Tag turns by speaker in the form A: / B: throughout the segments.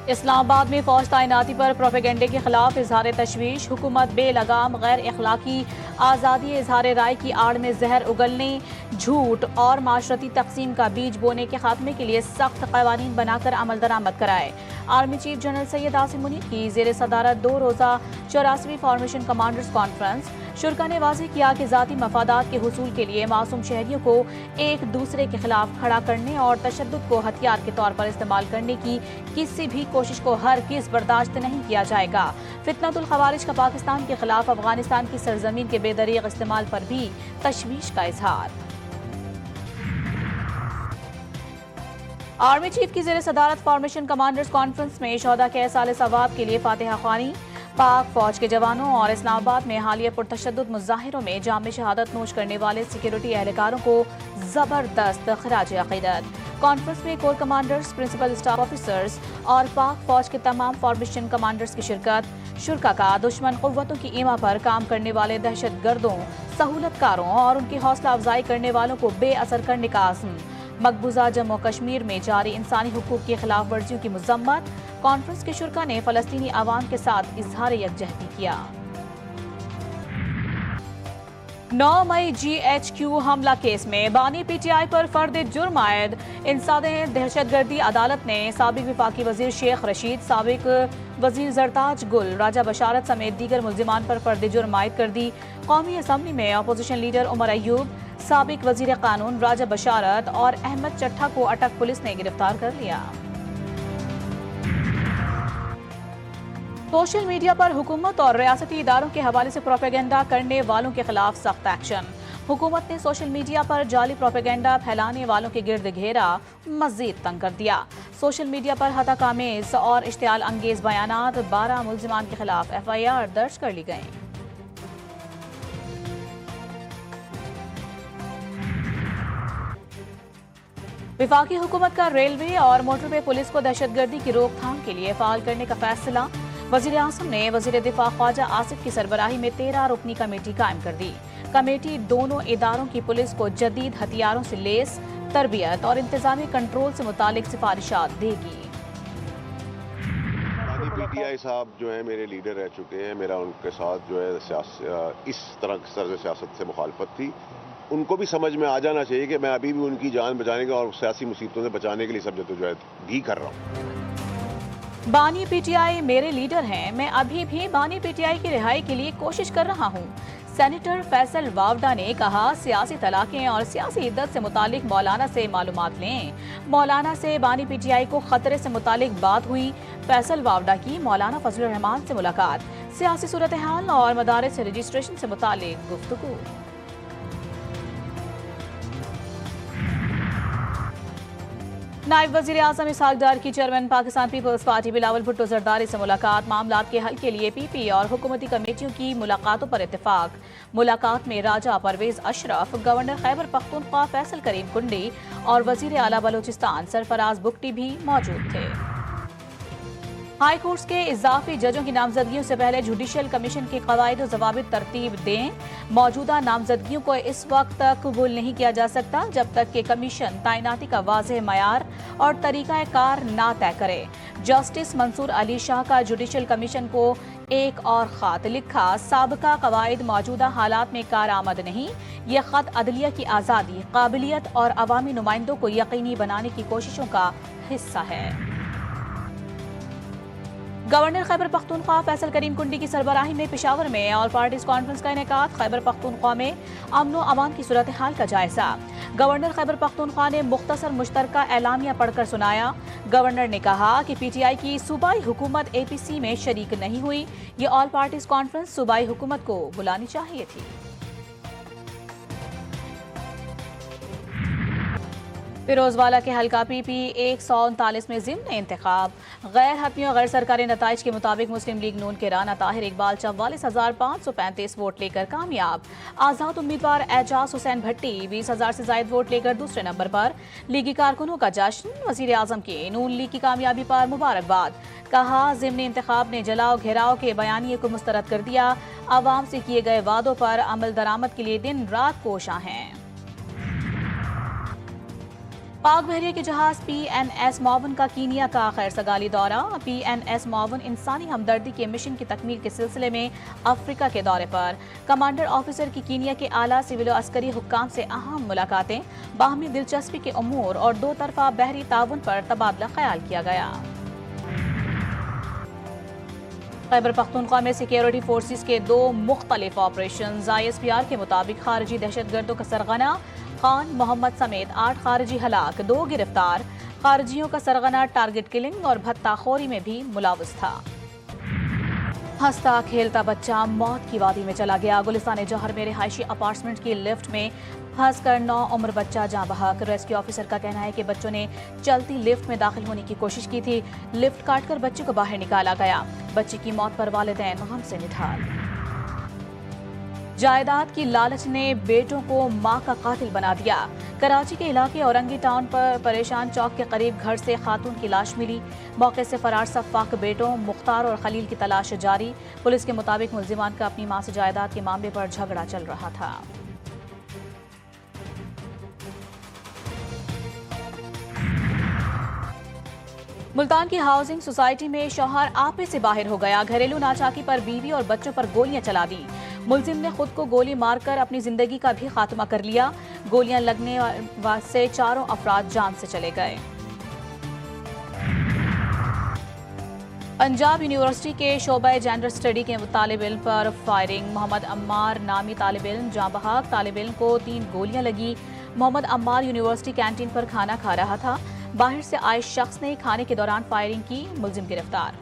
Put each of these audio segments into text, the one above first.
A: اسلام آباد میں فوج تعیناتی پر پروپیگنڈے کے خلاف اظہار تشویش، حکومت بے لگام غیر اخلاقی آزادی اظہار رائے کی آڑ میں زہر اگلنے، جھوٹ اور معاشرتی تقسیم کا بیج بونے کے خاتمے کے لیے سخت قوانین بنا کر عمل درآمد کرائے۔ Army chief general Syed Asim Munir کی زیر صدارت 2 روزہ 84ویں فارمیشن کمانڈرز کانفرنس، شرکا نے واضح کیا کہ ذاتی مفادات کے حصول کے لیے معصوم شہریوں کو ایک دوسرے کے خلاف کھڑا کرنے اور تشدد کو ہتھیار کے طور پر استعمال کرنے کی کسی بھی کوشش کو ہرگز برداشت نہیں کیا جائے گا۔ فتنۃ الخوارج کا پاکستان کے خلاف افغانستان کی سرزمین کے بے دریغ استعمال پر بھی تشویش کا اظہار۔ آرمی چیف کی زیر صدارت فارمیشن کمانڈرز کانفرنس میں شہداء کے سال ثواب کے لیے فاتحہ خوانی، پاک فوج کے جوانوں اور اسلام آباد میں حالیہ پرتشدد مظاہروں میں جام شہادت نوش کرنے والے سیکیورٹی اہلکاروں کو زبردست خراج عقیدت۔ کانفرنس میں corps commanders, principal staff officers اور پاک فوج کے تمام فارمیشن کمانڈرز کی شرکت، شرکا کا دشمن قوتوں کی ایما پر کام کرنے والے دہشت گردوں، سہولت کاروں اور ان کی حوصلہ افزائی کرنے والوں کو بے اثر کرنے کا عزم۔ مقبوضہ جموں کشمیر میں جاری انسانی حقوق کی خلاف ورزیوں کی مذمت، کانفرنس کے شرکا نے فلسطینی عوام کے ساتھ اظہار یکجہتی کیا۔ 9 مئی جی ایچ کیو حملہ کیس میں بانی پی ٹی آئی پر فرد جرم عائد انسداد دہشت گردی عدالت نے سابق وفاقی وزیر شیخ رشید، سابق وزیر زرتاج گل، راجہ بشارت سمیت دیگر ملزمان پر فرد جرم عائد کر دی۔ قومی اسمبلی میں اپوزیشن لیڈر عمر ایوب، سابق وزیر قانون راجہ بشارت اور احمد چٹھا کو اٹک پولیس نے گرفتار کر لیا۔ سوشل میڈیا پر حکومت اور ریاستی اداروں کے حوالے سے پروپیگنڈا کرنے والوں کے خلاف سخت ایکشن۔ حکومت نے سوشل میڈیا پر جعلی پروپیگنڈا پھیلانے والوں کے گرد گھیرا مزید تنگ کر دیا۔ سوشل میڈیا پر ہتک آمیز اور اشتعال انگیز بیانات، 12 ملزمان کے خلاف ایف آئی آر درج کر لی گئیں۔ وفاقی حکومت کا ریلوے اور موٹر وے پولیس کو دہشت گردی کی روک تھام کے لیے فعال کرنے کا فیصلہ۔ وزیر اعظم نے وزیر دفاع خواجہ آصف کی سربراہی میں 13 رکنی کمیٹی قائم کر دی۔ کمیٹی دونوں اداروں کی پولیس کو جدید ہتھیاروں سے لیس تربیت اور انتظامی کنٹرول سے متعلق سفارشات دے گی۔
B: پی ٹی آئی صاحب جو ہیں میرے لیڈر رہ چکے ہیں، میرا ان کے ساتھ جو ہے اس طرح طرز سیاست سے مخالفت تھی۔ ان کو بھی سمجھ میں آ جانا چاہیے کہ میں ابھی بھی ان کی جان بچانے کا اور سیاسی مصیبتوں سے بچانے کے لیے سب جدوجہد بھی کر رہا ہوں۔
A: بانی پی ٹی آئی میرے لیڈر ہیں، میں ابھی بھی بانی پی ٹی آئی کی رہائی کے لیے کوشش کر رہا ہوں۔ سینیٹر فیصل واوڈا نے کہا، سیاسی طلاقیں اور سیاسی عدت سے متعلق مولانا سے معلومات لیں۔ مولانا سے بانی پی ٹی آئی کو خطرے سے متعلق بات ہوئی۔ فیصل واوڈا کی مولانا فضل الرحمان سے ملاقات، سیاسی صورتحال اور مدارس رجسٹریشن سے متعلق گفتگو۔ نائب وزیر اعظم اسحاق ڈار کی چیئرمین پاکستان پیپلز پارٹی بلاول بھٹو زرداری سے ملاقات، معاملات کے حل کے لیے پی پی اور حکومتی کمیٹیوں کی ملاقاتوں پر اتفاق۔ ملاقات میں راجہ پرویز اشرف، گورنر خیبر پختونخوا فیصل کریم کنڈی اور وزیر اعلیٰ بلوچستان سرفراز بگٹی بھی موجود تھے۔ ہائی کورٹس کے اضافی ججوں کی نامزدگیوں سے پہلے جوڈیشل کمیشن کے قواعد و ضوابط ترتیب دیں۔ موجودہ نامزدگیوں کو اس وقت تک قبول نہیں کیا جا سکتا جب تک کہ کمیشن تعیناتی کا واضح معیار اور طریقہ کار نہ طے کرے۔ جسٹس منصور علی شاہ کا جوڈیشل کمیشن کو ایک اور خط لکھا، سابقہ قواعد موجودہ حالات میں کارآمد نہیں۔ یہ خط عدلیہ کی آزادی، قابلیت اور عوامی نمائندوں کو یقینی بنانے کی کوششوں کا حصہ ہے۔ گورنر خیبر پختونخوا فیصل کریم کنڈی کی سربراہی میں پشاور میں آل پارٹیز کانفرنس کا انعقاد، خیبر پختونخوا میں امن و امان کی صورتحال کا جائزہ۔ گورنر خیبر پختونخوا نے مختصر مشترکہ اعلامیہ پڑھ کر سنایا۔ گورنر نے کہا کہ پی ٹی آئی کی صوبائی حکومت اے پی سی میں شریک نہیں ہوئی، یہ آل پارٹیز کانفرنس صوبائی حکومت کو بلانی چاہیے تھی۔ فیروزوالا کے حلقہ پی پی 139 میں ضمن انتخاب، غیر حتمی اور غیر سرکاری نتائج کے مطابق مسلم لیگ نون کے رانا طاہر اقبال 44,535 ووٹ لے کر کامیاب۔ آزاد امیدوار اعجاز حسین بھٹی 20,000 سے زائد ووٹ لے کر دوسرے نمبر پر۔ لیگی کارکنوں کا جشن، وزیر اعظم کی نون لیگ کی کامیابی پر مبارکباد۔ کہا، ضمن انتخاب نے جلاؤ گھیراؤ کے بیانیے کو مسترد کر دیا، عوام سے کیے گئے وعدوں پر عمل درآمد کے لیے دن رات کوشاں ہیں۔ پاک بحریہ کے جہاز PNS معاون کا کینیا کا خیر سگالی دورہ۔ PNS معاون انسانی ہمدردی کے مشن کی تکمیل کے سلسلے میں افریقہ کے دورے پر۔ کمانڈر آفیسر کی کینیا کے اعلیٰ سول و عسکری حکام سے اہم ملاقاتیں، باہمی دلچسپی کے امور اور دو طرفہ بحری تعاون پر تبادلہ خیال کیا گیا۔ خیبر پختونخوا میں سیکیورٹی فورسز کے 2 مختلف آپریشنز۔ ISPR کے مطابق خارجی دہشت گردوں کا سرغنہ، خان محمد سمیت 8 خارجی ہلاک، 2 گرفتار۔ خارجیوں کا سرغنہ ٹارگٹ کلنگ اور بھتہ خوری میں بھی ملوث تھا۔ ہنستا کھیلتا بچہ موت کی وادی میں چلا گیا۔ گلستان جوہر میں رہائشی اپارٹمنٹ کی لفٹ میں پھنس کر 9 عمر بچہ جاں بحق۔ ریسکیو آفیسر کا کہنا ہے کہ بچوں نے چلتی لفٹ میں داخل ہونے کی کوشش کی تھی۔ لفٹ کاٹ کر بچے کو باہر نکالا گیا۔ بچے کی موت پر والدین غم سے نڈھال۔ جائیداد کی لالچ نے بیٹوں کو ماں کا قاتل بنا دیا۔ کراچی کے علاقے اورنگی ٹاؤن پر پریشان چوک کے قریب گھر سے خاتون کی لاش ملی۔ موقع سے فرار سفاق بیٹوں مختار اور خلیل کی تلاش جاری۔ پولیس کے مطابق ملزمان کا اپنی ماں سے جائیداد کے معاملے پر جھگڑا چل رہا تھا۔ ملتان کی ہاؤسنگ سوسائٹی میں شوہر آپے سے باہر ہو گیا۔ گھریلو ناچاکی پر بیوی اور بچوں پر گولیاں چلا دی۔ ملزم نے خود کو گولی مار کر اپنی زندگی کا بھی خاتمہ کر لیا۔ گولیاں لگنے سے 4 افراد جان سے چلے گئے۔ پنجاب یونیورسٹی کے شعبہ جینڈر اسٹڈی کے طالب علم پر فائرنگ۔ محمد عمار نامی طالب علم جاں بحق۔ طالب علم کو 3 گولیاں لگی۔ محمد عمار یونیورسٹی کینٹین پر کھانا کھا رہا تھا۔ باہر سے آئے شخص نے کھانے کے دوران فائرنگ کی۔ ملزم گرفتار۔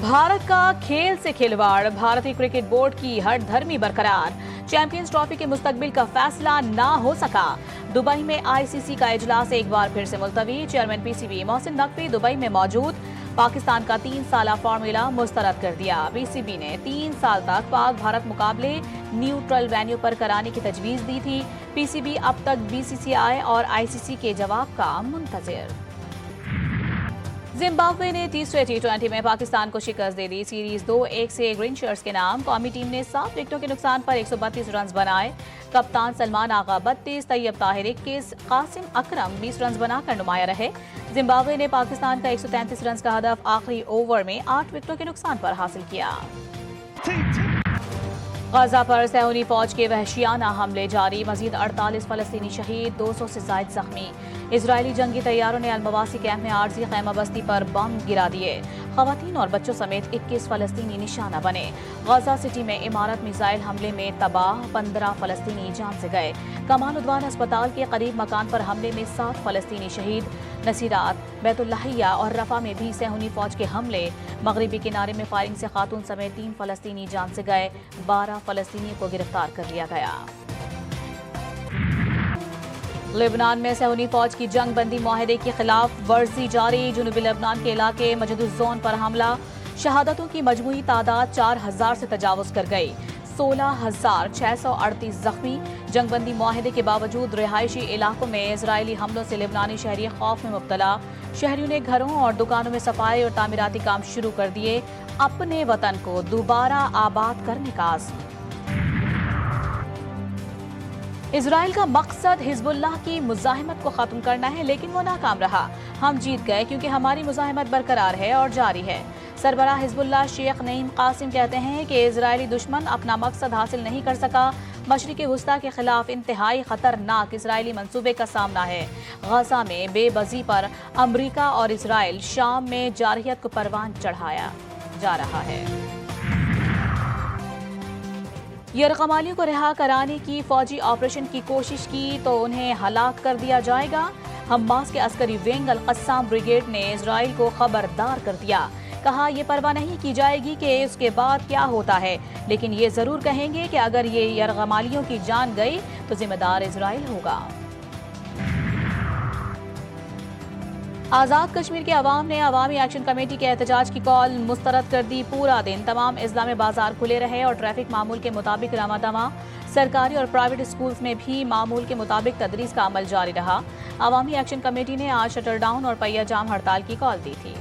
A: بھارت کا کھیل سے کھلواڑ، بھارتی کرکٹ بورڈ کی ہٹ دھرمی برقرار۔ چیمپئنز ٹرافی کے مستقبل کا فیصلہ نہ ہو سکا۔ دبئی میں ICC کا اجلاس ایک بار پھر سے ملتوی۔ Chairman PCB Mohsin Naqvi Dubai میں موجود۔ پاکستان کا 3 سالہ فارمولا مسترد کر دیا۔ PCB نے 3 سال تک پاک بھارت مقابلے نیوٹرل وینیو پر کرانے کی تجویز دی تھی۔ PCB اب تک BCCI اور ICC کے جواب کا منتظر۔ زمبابوے نے تیسرے T20 میں پاکستان کو شکست دے دی۔ سیریز 2-1 سے گرین شرٹس کے نام۔ قومی ٹیم نے 7 وکٹوں کے نقصان پر 132 رنز بنائے۔ کپتان سلمان آغا 32، طیب طاہر 21، قاسم اکرم 20 رنز بنا کر نمایاں رہے۔ زمبابوے نے پاکستان کا 133 رنز کا ہدف آخری اوور میں 8 وکٹوں کے نقصان پر حاصل کیا۔ غزہ پر صہیونی فوج کے وحشیانہ حملے جاری۔ مزید 48 فلسطینی شہید، 200 سے زائد زخمی۔ اسرائیلی جنگی طیاروں نے المواسی کیمپ میں عارضی خیمہ بستی پر بم گرا دیے۔ خواتین اور بچوں سمیت 21 فلسطینی نشانہ بنے۔ غزہ سٹی میں عمارت میزائل حملے میں تباہ، 15 فلسطینی جان سے گئے۔ کمال عدوان اسپتال کے قریب مکان پر حملے میں 7 فلسطینی شہید۔ نصیرات، بیت اللحیہ اور رفح میں بھی صہیونی فوج کے حملے۔ مغربی کنارے میں فائرنگ سے خاتون سمیت 3 فلسطینی جان سے گئے، 12 فلسطینیوں کو گرفتار کر لیا گیا۔ لبنان میں صہیونی فوج کی جنگ بندی معاہدے کی خلاف ورزی جاری۔ جنوبی لبنان کے علاقے مجد الزون پر حملہ۔ شہادتوں کی مجموعی تعداد 4000 سے تجاوز کر گئی۔ 16,638 زخمی۔ جنگ بندی معاہدے کے باوجود رہائشی علاقوں میں اسرائیلی حملوں سے لبنانی شہری خوف میں مبتلا۔ شہریوں نے گھروں اور دکانوں میں صفائی اور تعمیراتی کام شروع کر دیے۔ اپنے وطن کو دوبارہ آباد کرنے کا عزم۔ اسرائیل کا مقصد حزب اللہ کی مزاحمت کو ختم کرنا ہے، لیکن وہ ناکام رہا۔ ہم جیت گئے کیونکہ ہماری مزاحمت برقرار ہے اور جاری ہے۔ سربراہ حزب اللہ شیخ نعیم قاسم کہتے ہیں کہ اسرائیلی دشمن اپنا مقصد حاصل نہیں کر سکا۔ مشرق وسطی کے خلاف انتہائی خطرناک اسرائیلی منصوبے کا سامنا ہے۔ غزہ میں بے بسی پر امریکہ اور اسرائیل، شام میں جارحیت کو پروان چڑھایا جا رہا ہے۔ یرغمالیوں کو رہا کرانے کی فوجی آپریشن کی کوشش کی تو انہیں ہلاک کر دیا جائے گا۔ حماس کے عسکری ونگ القسام بریگیڈ نے اسرائیل کو خبردار کر دیا۔ کہا یہ پرواہ نہیں کی جائے گی کہ اس کے بعد کیا ہوتا ہے، لیکن یہ ضرور کہیں گے کہ اگر یہ یرغمالیوں کی جان گئی تو ذمہ دار اسرائیل ہوگا۔ آزاد کشمیر کے عوام نے عوامی ایکشن کمیٹی کے احتجاج کی کال مسترد کر دی۔ پورا دن تمام اسلامی بازار کھلے رہے اور ٹریفک معمول کے مطابق رواں دواں۔ سرکاری اور پرائیویٹ اسکولز میں بھی معمول کے مطابق تدریس کا عمل جاری رہا۔ عوامی ایکشن کمیٹی نے آج شٹر ڈاؤن اور پہیہ جام ہڑتال کی کال دی تھی۔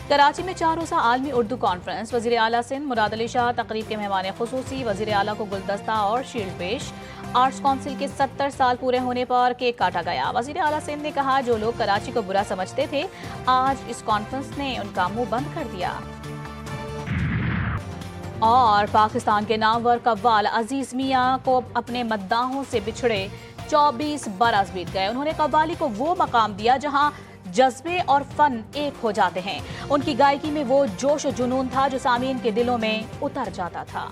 A: کراچی میں 4 روزہ عالمی اردو کانفرنس، وزیر اعلیٰ سندھ مراد علی شاہ تقریب کے مہمان خصوصی، وزیر اعلیٰ کو گلدستہ اور شیلڈ پیش۔ آرٹس کونسل کے 70 سال پورے ہونے پر کیک کاٹا گیا۔ وزیر اعلیٰ سندھ نے کہا جو لوگ کراچی کو برا سمجھتے تھے آج اس کانفرنس نے ان کا منہ بند کر دیا۔ اور پاکستان کے نامور قوال عزیز میاں کو اپنے مداحوں سے بچھڑے 24 برس بیت گئے۔ انہوں نے قوالی کو وہ مقام دیا جہاں جذبے اور فن ایک ہو جاتے ہیں۔ ان کی گائیکی میں وہ جوش و جنون تھا جو سامعین کے دلوں میں اتر جاتا تھا۔